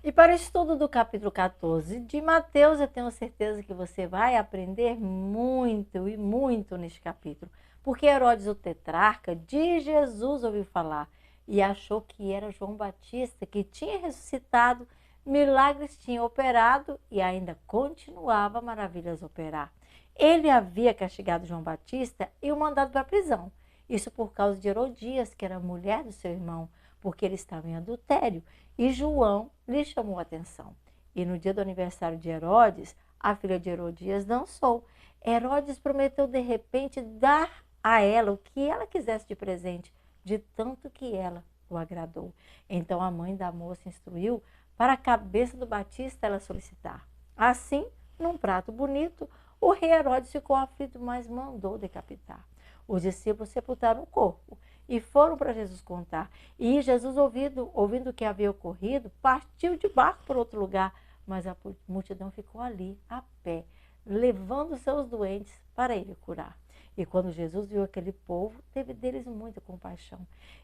E para o estudo do capítulo 14 de Mateus, eu tenho certeza que você vai aprender muito e muito neste capítulo. Porque Herodes, o tetrarca, de Jesus ouviu falar e achou que era João Batista, que tinha ressuscitado, milagres tinha operado e ainda continuava maravilhas a operar. Ele havia castigado João Batista e o mandado para a prisão. Isso por causa de Herodias, que era mulher do seu irmão, porque ele estava em adultério. E João lhe chamou a atenção. E no dia do aniversário de Herodes, a filha de Herodias dançou. Herodes prometeu de repente dar a ela o que ela quisesse de presente, de tanto que ela o agradou. Então a mãe da moça instruiu para a cabeça do Batista ela solicitar. Assim, num prato bonito, o rei Herodes ficou aflito, mas mandou decapitar. Os discípulos sepultaram o corpo e foram para Jesus contar. E Jesus, ouvindo o que havia ocorrido, partiu de barco para outro lugar, mas a multidão ficou ali, a pé, levando seus doentes para ele curar. E quando Jesus viu aquele povo, teve deles muita compaixão.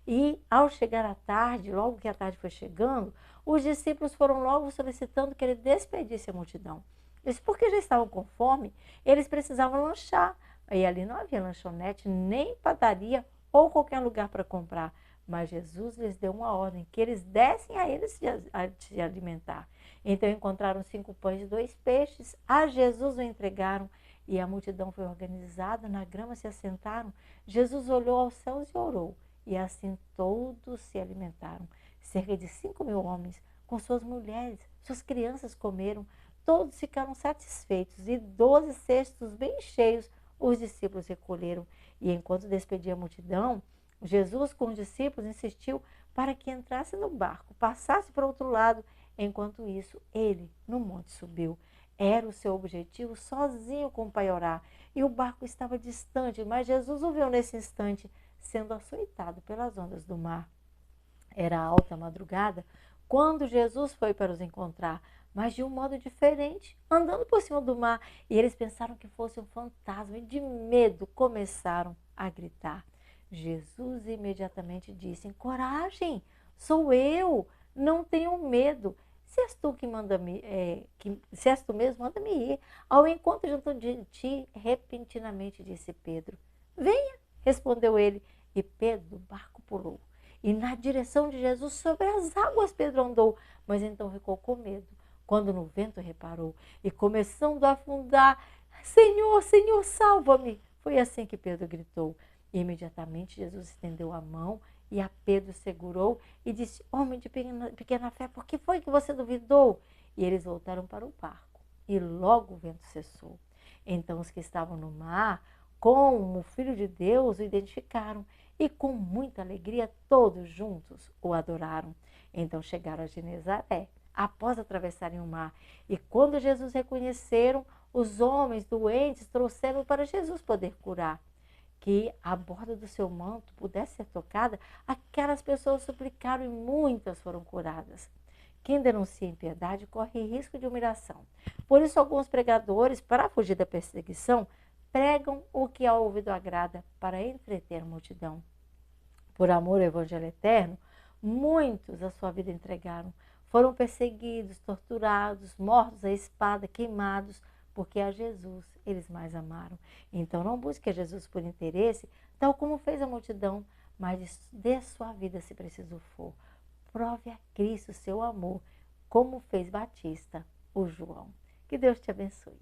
E ao chegar à tarde, logo que a tarde foi chegando, os discípulos foram logo solicitando que ele despedisse a multidão. Isso porque já estavam com fome, eles precisavam lanchar. E ali não havia lanchonete, nem padaria ou qualquer lugar para comprar. Mas Jesus lhes deu uma ordem, que eles dessem a eles se alimentar. Então encontraram 5 pães e 2 peixes. A Jesus o entregaram e a multidão foi organizada, na grama se assentaram. Jesus olhou aos céus e orou. E assim todos se alimentaram. Cerca de 5.000 homens, com suas mulheres, suas crianças comeram. Todos ficaram satisfeitos e 12 cestos bem cheios os discípulos recolheram. E enquanto despedia a multidão, Jesus com os discípulos insistiu para que entrasse no barco, passasse para o outro lado. Enquanto isso, ele no monte subiu. Era o seu objetivo sozinho com o Pai orar. E o barco estava distante, mas Jesus o viu nesse instante, sendo açoitado pelas ondas do mar. Era alta madrugada quando Jesus foi para os encontrar, mas de um modo diferente, andando por cima do mar. E eles pensaram que fosse um fantasma e de medo começaram a gritar. Jesus imediatamente disse: coragem, sou eu, não tenham medo. Se és tu que se és tu mesmo, manda-me ir ao encontro junto de ti. Repentinamente disse Pedro. Venha, respondeu ele, e Pedro do barco pulou. E na direção de Jesus, sobre as águas, Pedro andou, mas então ficou com medo, quando no vento reparou, e começando a afundar, Senhor, Senhor, salva-me! Foi assim que Pedro gritou. E imediatamente Jesus estendeu a mão e a Pedro segurou e disse: homem de pequena fé, por que foi que você duvidou? E eles voltaram para o barco, e logo o vento cessou. Então os que estavam no mar, como o Filho de Deus, o identificaram, e com muita alegria todos juntos o adoraram. Então chegaram a Genezaré, após atravessarem o mar. E quando Jesus reconheceram, os homens doentes trouxeram para Jesus poder curar. Que a borda do seu manto pudesse ser tocada, aquelas pessoas suplicaram e muitas foram curadas. Quem denuncia impiedade corre risco de humilhação. Por isso, alguns pregadores, para fugir da perseguição, pregam o que ao ouvido agrada para entreter a multidão. Por amor ao Evangelho eterno, muitos a sua vida entregaram. Foram perseguidos, torturados, mortos à espada, queimados, porque a Jesus eles mais amaram. Então não busque a Jesus por interesse, tal como fez a multidão, mas dê sua vida se preciso for. Prove a Cristo seu amor, como fez Batista, o João. Que Deus te abençoe.